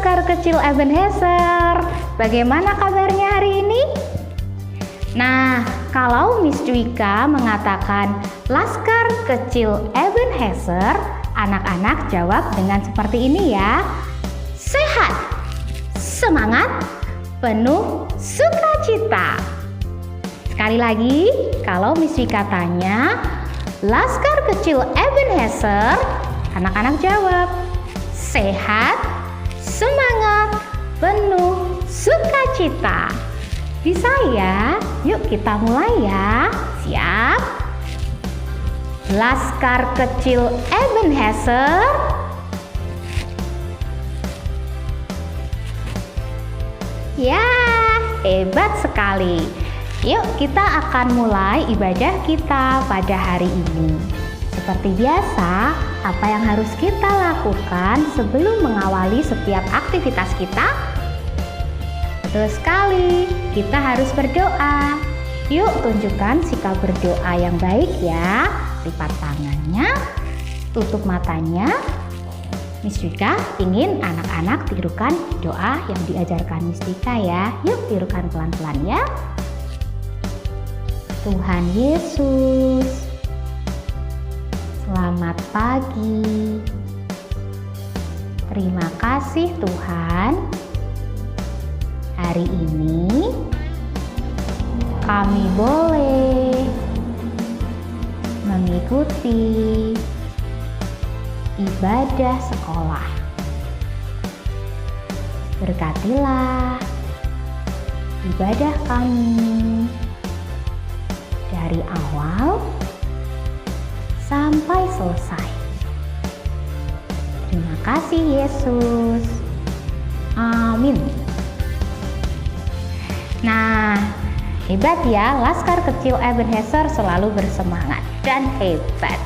Laskar Kecil Ebenezer. Bagaimana kabarnya hari ini? Nah, kalau Miss Dwika mengatakan Laskar Kecil Ebenezer, anak-anak jawab dengan seperti ini ya. Sehat, semangat, penuh sukacita. Sekali lagi, kalau Miss Dwika tanya Laskar Kecil Ebenezer, anak-anak jawab sehat, semangat, penuh sukacita. Bisa ya? Yuk kita mulai ya. Siap? Laskar Kecil Ebenezer. Ya, hebat sekali. Yuk kita akan mulai ibadah kita pada hari ini. Seperti biasa, apa yang harus kita lakukan sebelum mengawali setiap aktivitas kita? Betul sekali, kita harus berdoa. Yuk tunjukkan sikap berdoa yang baik ya. Lipat tangannya, tutup matanya. Miss Dwika ingin anak-anak tirukan doa yang diajarkan Miss Dwika ya. Yuk tirukan pelan-pelan ya. Tuhan Yesus, selamat pagi. Terima kasih Tuhan. Hari ini kami boleh mengikuti ibadah sekolah. Berkatilah ibadah kami dari awal sampai selesai. Terima kasih Yesus. Amin. Nah, hebat ya, Laskar Kecil Ebenezer selalu bersemangat dan hebat.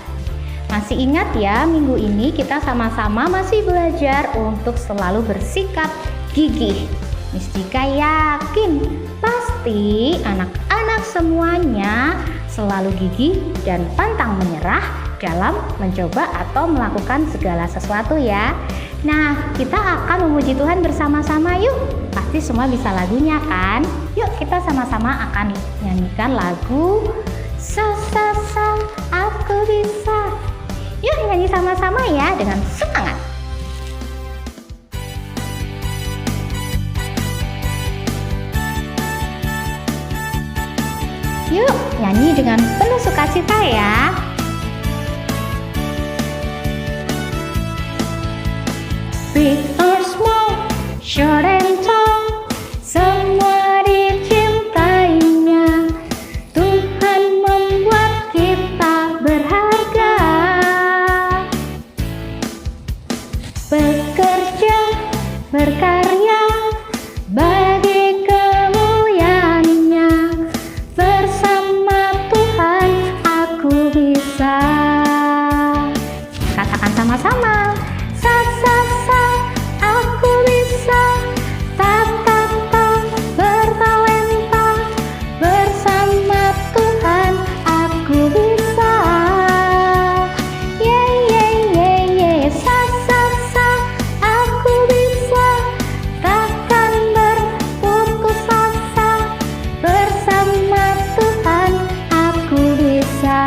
Masih ingat ya, minggu ini kita sama-sama masih belajar untuk selalu bersikap gigih. Miss Dwika yakin pasti anak-anak semuanya selalu gigih dan pantang menyerah dalam mencoba atau melakukan segala sesuatu ya. Nah, kita akan memuji Tuhan bersama-sama yuk. Pasti semua bisa lagunya kan? Yuk kita sama-sama akan nyanyikan lagu Sa sa sa aku bisa. Yuk nyanyi sama-sama ya dengan semangat. Yuk nyanyi dengan penuh sukacita ya. Big or small, short and tall, semua dicintainya. Tuhan membuat kita berharga. Bekerja, berkarya, bagi kemuliaan-Nya. Bersama Tuhan aku bisa. Katakan sama-sama. Sa sa sa aku bisa. Ta ta ta bertalenta. Bersama Tuhan aku bisa. Ye ye ye ye. Sa sa sa aku bisa. Takkan berputus asa. Bersama Tuhan aku bisa.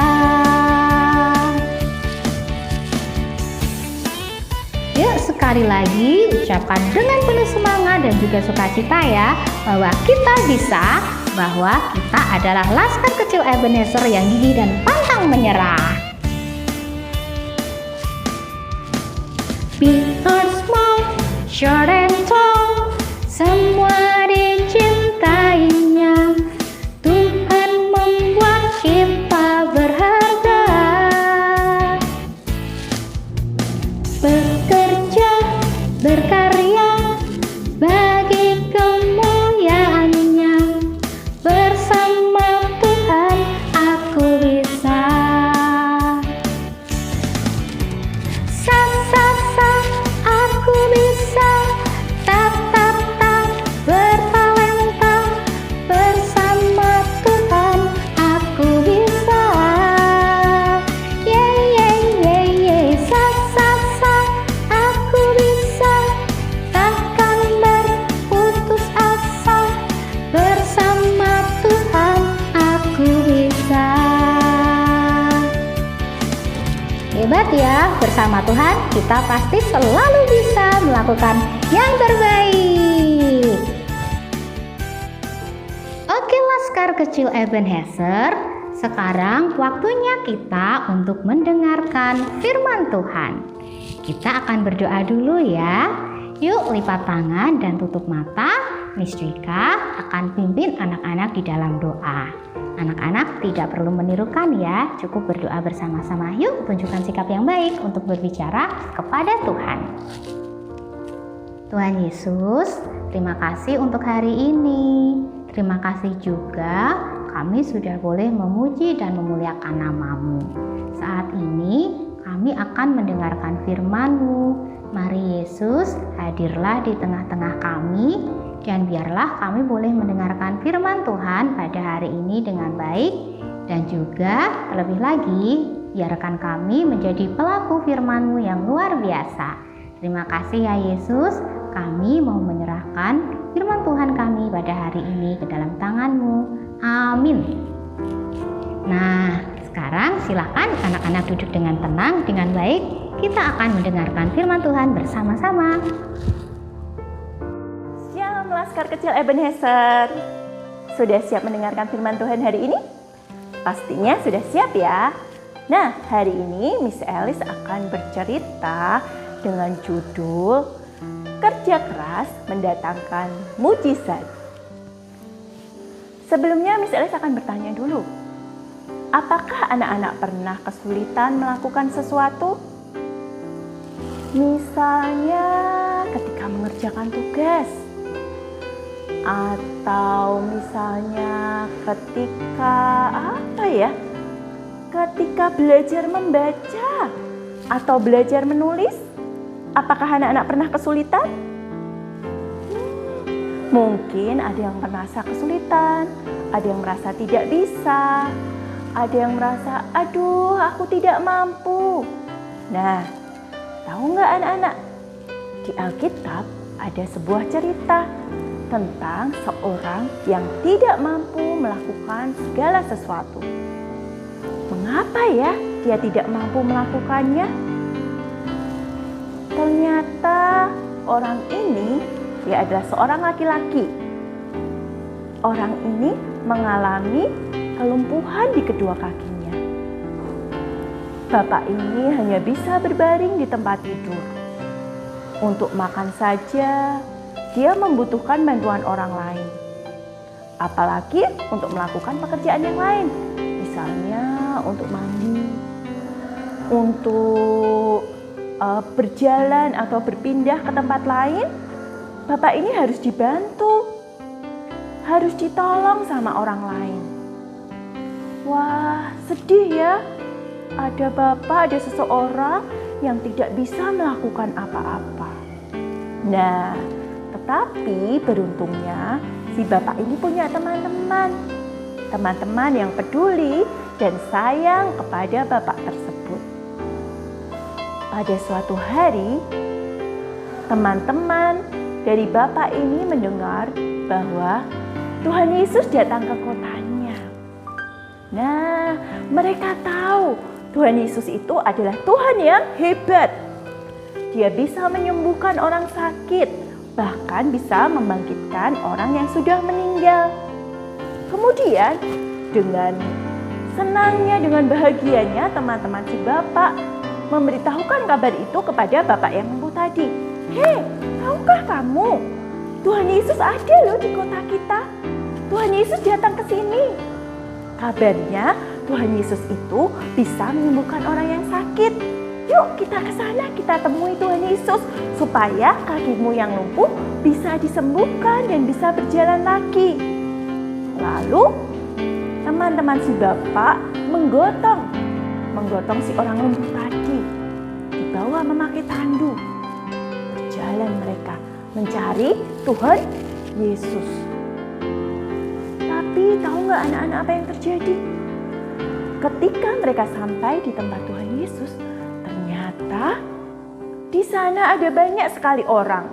Yuk sekali lagi ucapkan dengan penuh semangat dan juga sukacita ya, bahwa kita bisa, bahwa kita adalah Laskar Kecil Ebenezer yang gigih dan pantang menyerah. Big or small, short and tall, semua dicintainya. Tuhan membuat kita berharga. Bekerja, berkarya, bagi kemuliaan-Nya. Bersama Tuhan aku bisa. Sa sa sa aku bisa. Ta bersama Tuhan, kita pasti selalu bisa melakukan yang terbaik. Oke, Laskar Kecil Ebenezer, sekarang waktunya kita untuk mendengarkan firman Tuhan. Kita akan berdoa dulu ya. Yuk lipat tangan dan tutup mata. Miss Dwika akan pimpin anak-anak di dalam doa. Anak-anak tidak perlu menirukan ya, cukup berdoa bersama-sama. Yuk tunjukkan sikap yang baik untuk berbicara kepada Tuhan. Tuhan Yesus, terima kasih untuk hari ini. Terima kasih juga kami sudah boleh memuji dan memuliakan nama-Mu. Saat ini kami akan mendengarkan firman-Mu. Mari Yesus, hadirlah di tengah-tengah kami, dan biarlah kami boleh mendengarkan firman Tuhan pada hari ini dengan baik, dan juga terlebih lagi biarkan kami menjadi pelaku firman-Mu yang luar biasa. Terima kasih ya Yesus, kami mau menyerahkan firman Tuhan kami pada hari ini ke dalam tangan-Mu. Amin. Nah, sekarang silakan anak-anak duduk dengan tenang, dengan baik. Kita akan mendengarkan firman Tuhan bersama-sama. Shalom Laskar Kecil Ebenezer. Sudah siap mendengarkan firman Tuhan hari ini? Pastinya sudah siap ya. Nah, hari ini Miss Alice akan bercerita dengan judul Kerja Keras Mendatangkan Mujizat. Sebelumnya Miss Alice akan bertanya dulu. Apakah anak-anak pernah kesulitan melakukan sesuatu? Misalnya ketika mengerjakan tugas, atau misalnya ketika belajar membaca atau belajar menulis. Apakah anak-anak pernah kesulitan? Mungkin ada yang merasa kesulitan, ada yang merasa tidak bisa, ada yang merasa, aduh aku tidak mampu. Nah, tahu nggak anak-anak? Di Alkitab ada sebuah cerita tentang seorang yang tidak mampu melakukan segala sesuatu. Mengapa ya dia tidak mampu melakukannya? Ternyata orang ini dia adalah seorang laki-laki. Orang ini mengalami kelumpuhan di kedua kakinya. Bapak ini hanya bisa berbaring di tempat tidur. Untuk makan saja, dia membutuhkan bantuan orang lain. Apalagi untuk melakukan pekerjaan yang lain. Misalnya untuk mandi, untuk berjalan atau berpindah ke tempat lain. Bapak ini harus dibantu, harus ditolong sama orang lain. Wah, sedih ya. Ada bapak, ada seseorang yang tidak bisa melakukan apa-apa. Nah, tetapi beruntungnya si bapak ini punya teman-teman. Teman-teman yang peduli dan sayang kepada bapak tersebut. Pada suatu hari, teman-teman dari bapak ini mendengar bahwa Tuhan Yesus datang ke kotanya. Nah, mereka tahu Tuhan Yesus itu adalah Tuhan yang hebat. Dia bisa menyembuhkan orang sakit, bahkan bisa membangkitkan orang yang sudah meninggal. Kemudian, dengan senangnya, dengan bahagianya, teman-teman si bapak memberitahukan kabar itu kepada bapak yang lumpuh tadi. Hei, tahukah kamu? Tuhan Yesus ada loh di kota kita. Tuhan Yesus datang ke sini. Kabarnya Tuhan Yesus itu bisa menyembuhkan orang yang sakit. Yuk kita ke sana, kita temui Tuhan Yesus supaya kakimu yang lumpuh bisa disembuhkan dan bisa berjalan lagi. Lalu teman-teman si bapak menggotong si orang lumpuh tadi, dibawa memakai tandu. Berjalan mereka mencari Tuhan Yesus. Tapi tahu nggak anak-anak apa yang terjadi? Ketika mereka sampai di tempat Tuhan Yesus, ternyata di sana ada banyak sekali orang.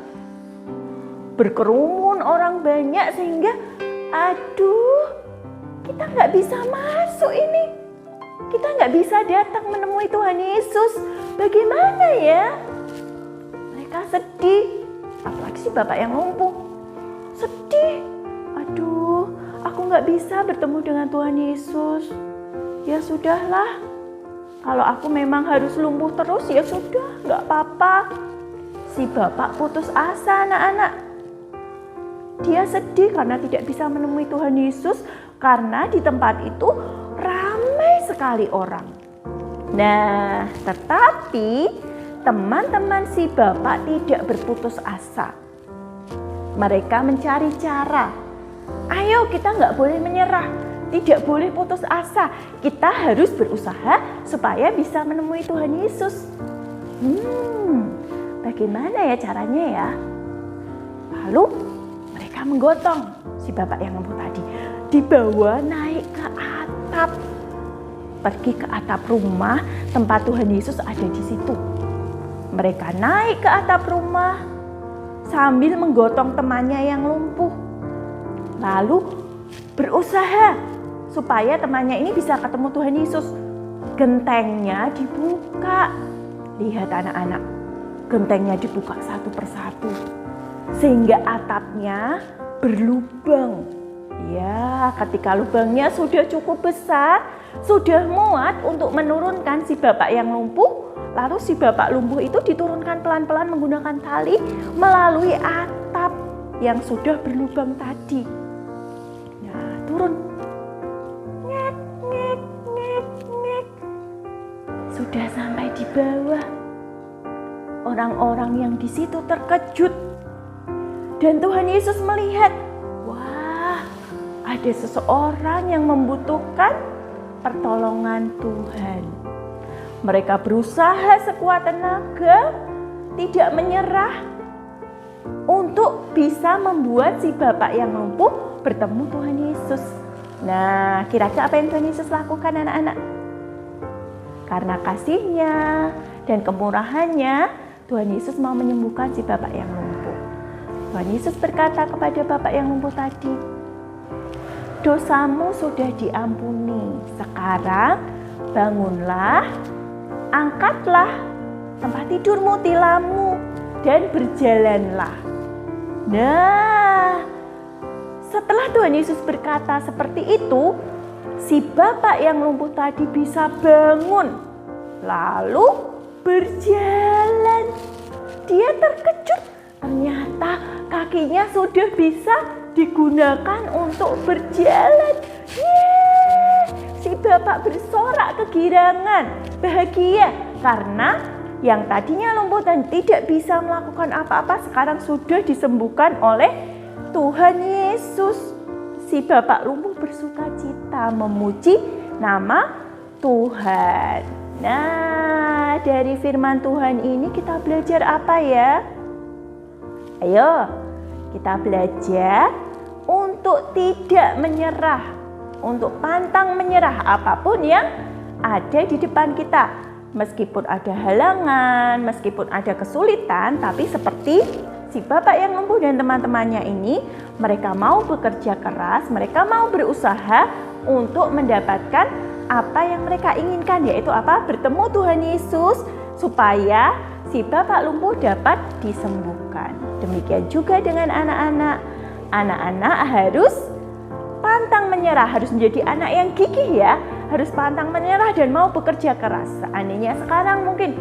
Berkerumun orang banyak sehingga kita nggak bisa masuk ini. Kita nggak bisa datang menemui Tuhan Yesus. Bagaimana ya? Mereka sedih. Apalagi si bapak yang lumpuh. Sedih. Aduh, aku nggak bisa bertemu dengan Tuhan Yesus. Ya sudahlah. Kalau aku memang harus lumpuh terus, ya sudah, nggak apa-apa. Si bapak putus asa, anak-anak. Dia sedih karena tidak bisa menemui Tuhan Yesus, karena di tempat itu ramai sekali orang. Nah, tetapi teman-teman si bapak tidak berputus asa. Mereka mencari cara. Ayo, kita nggak boleh menyerah. Tidak boleh putus asa. Kita harus berusaha supaya bisa menemui Tuhan Yesus. Bagaimana ya caranya ya? Lalu mereka menggotong si bapak yang lumpuh tadi. Dibawa naik ke atap. Pergi ke atap rumah tempat Tuhan Yesus ada di situ. Mereka naik ke atap rumah sambil menggotong temannya yang lumpuh. Lalu berusaha supaya temannya ini bisa ketemu Tuhan Yesus. Gentengnya dibuka. Lihat anak-anak, gentengnya dibuka satu persatu. Sehingga atapnya berlubang. Ya, ketika lubangnya sudah cukup besar, sudah muat untuk menurunkan si bapak yang lumpuh, lalu si bapak lumpuh itu diturunkan pelan-pelan menggunakan tali melalui atap yang sudah berlubang tadi. Nah, turun. Sudah sampai di bawah. Orang-orang yang di situ terkejut. Dan Tuhan Yesus melihat, wah, ada seseorang yang membutuhkan pertolongan Tuhan. Mereka berusaha sekuat tenaga, tidak menyerah untuk bisa membuat si bapak yang lumpuh bertemu Tuhan Yesus. Nah, kira-kira apa yang Tuhan Yesus lakukan, anak-anak? Karena kasih-Nya dan kemurahan-Nya, Tuhan Yesus mau menyembuhkan si bapak yang lumpuh. Tuhan Yesus berkata kepada bapak yang lumpuh tadi, dosamu sudah diampuni. Sekarang bangunlah, angkatlah tempat tidurmu, tilammu, dan berjalanlah. Nah, setelah Tuhan Yesus berkata seperti itu, si bapak yang lumpuh tadi bisa bangun, lalu berjalan. Dia terkejut, ternyata kakinya sudah bisa digunakan untuk berjalan. Yeay! Si bapak bersorak kegirangan, bahagia, karena yang tadinya lumpuh dan tidak bisa melakukan apa-apa sekarang sudah disembuhkan oleh Tuhan Yesus. Si bapak lumpuh bersuka cita memuji nama Tuhan. Nah, dari firman Tuhan ini kita belajar apa ya? Ayo, kita belajar untuk tidak menyerah, untuk pantang menyerah apapun yang ada di depan kita. Meskipun ada halangan, meskipun ada kesulitan, tapi seperti si bapak yang lumpuh dan teman-temannya ini, mereka mau bekerja keras, mereka mau berusaha untuk mendapatkan apa yang mereka inginkan, yaitu apa? Bertemu Tuhan Yesus supaya si bapak lumpuh dapat disembuhkan. Demikian juga dengan anak-anak. Anak-anak harus pantang menyerah, harus menjadi anak yang gigih ya, harus pantang menyerah dan mau bekerja keras. Seandainya sekarang mungkin,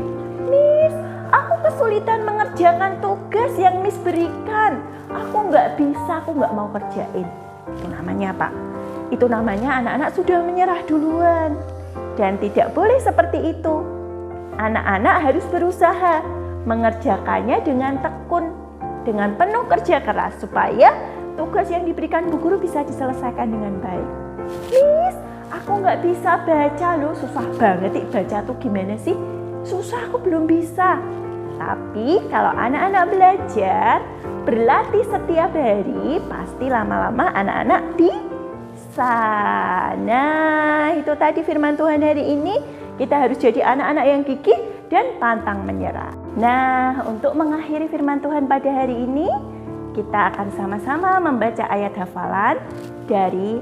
Miss, aku kesulitan mengerjakan tugas yang Miss berikan. Aku nggak bisa, aku nggak mau kerjain. Itu namanya apa? Itu namanya anak-anak sudah menyerah duluan. Dan tidak boleh seperti itu. Anak-anak harus berusaha mengerjakannya dengan tekun, dengan penuh kerja keras, supaya tugas yang diberikan Bu Guru bisa diselesaikan dengan baik. Miss, aku nggak bisa baca loh, susah banget baca tuh gimana sih? Susah, aku belum bisa. Tapi kalau anak-anak belajar, berlatih setiap hari, pasti lama-lama anak-anak bisa. Nah, itu tadi firman Tuhan hari ini. Kita harus jadi anak-anak yang gigih dan pantang menyerah. Nah, untuk mengakhiri firman Tuhan pada hari ini, kita akan sama-sama membaca ayat hafalan dari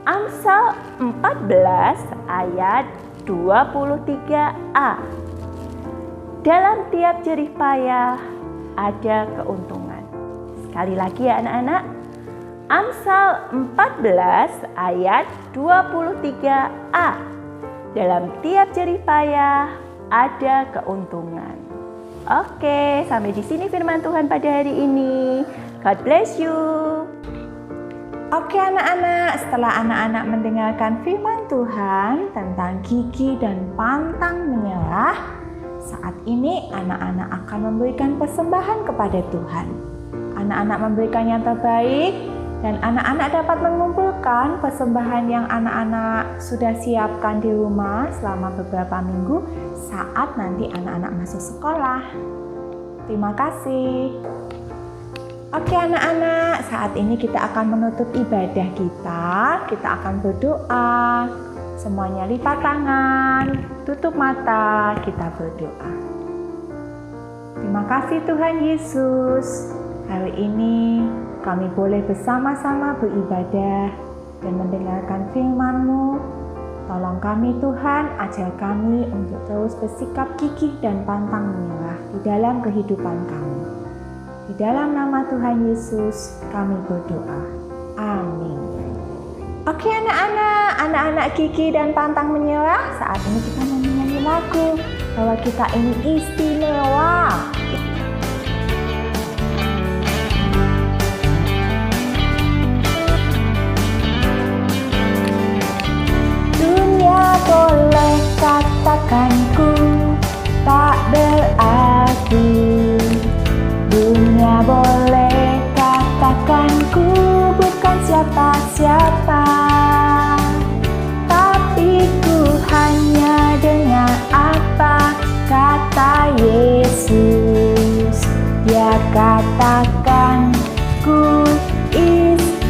Amsal 14 ayat 23a. dalam tiap jerih payah ada keuntungan. Sekali lagi ya anak-anak, Amsal 14 ayat 23a. Dalam tiap jerih payah ada keuntungan. Oke, sampai di sini firman Tuhan pada hari ini. God bless you. Oke anak-anak, setelah anak-anak mendengarkan firman Tuhan tentang gigi dan pantang menyerah, saat ini anak-anak akan memberikan persembahan kepada Tuhan. Anak-anak memberikan yang terbaik dan anak-anak dapat mengumpulkan persembahan yang anak-anak sudah siapkan di rumah selama beberapa minggu saat nanti anak-anak masuk sekolah. Terima kasih. Oke anak-anak, saat ini kita akan menutup ibadah kita. Kita akan berdoa. Semuanya lipat tangan, tutup mata, kita berdoa. Terima kasih Tuhan Yesus. Hari ini kami boleh bersama-sama beribadah dan mendengarkan firman-Mu. Tolong kami Tuhan, ajar kami untuk terus bersikap gigih dan pantang menyerah di dalam kehidupan kami. Di dalam nama Tuhan Yesus kami berdoa. Amin. Oke anak-anak gigih dan pantang menyerah, saat ini kita menyanyi lagu bahwa kita ini istimewa. Dunia boleh katakan ku tak berarti. Dunia boleh katakan ku bukan siapa-siapa, tapi ku hanya dengar apa kata Yesus. Dia katakan ku istimewa,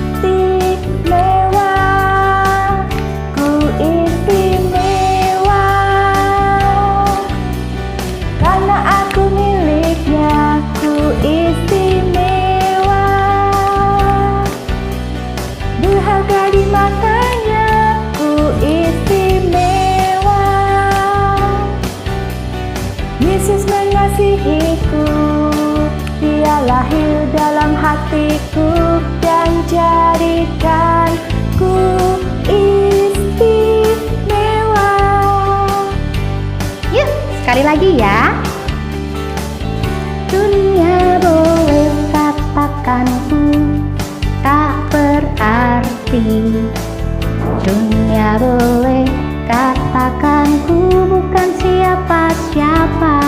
ku istimewa, karena aku miliknya. Istimewa, berharga di matanya, ku istimewa. Yesus mengasihiku, Dia lahir dalam hatiku dan jadikanku istimewa. Yuk, sekali lagi ya. Dunia boleh katakan ku tak berarti. Dunia boleh katakan ku bukan siapa-siapa,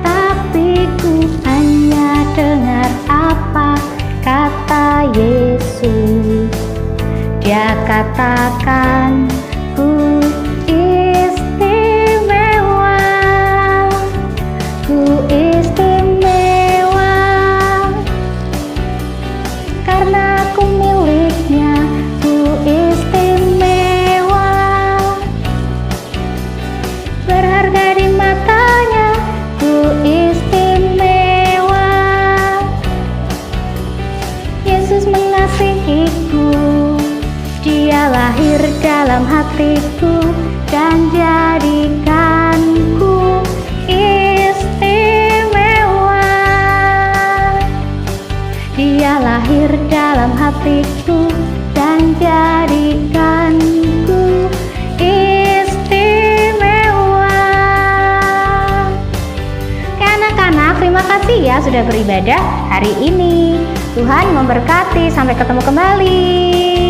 tapi ku hanya dengar apa kata Yesus. Dia katakan ku istimewa, ku istimewa, karena aku miliknya. Ku istimewa, berharga di matanya. Ku istimewa, Yesus mengasihiku. Dia lahir dalam hatiku dan jadikanku istimewa. Dia lahir dalam hatiku dan jadikanku istimewa. Oke anak-anak, terima kasih ya sudah beribadah hari ini. Tuhan memberkati, sampai ketemu kembali.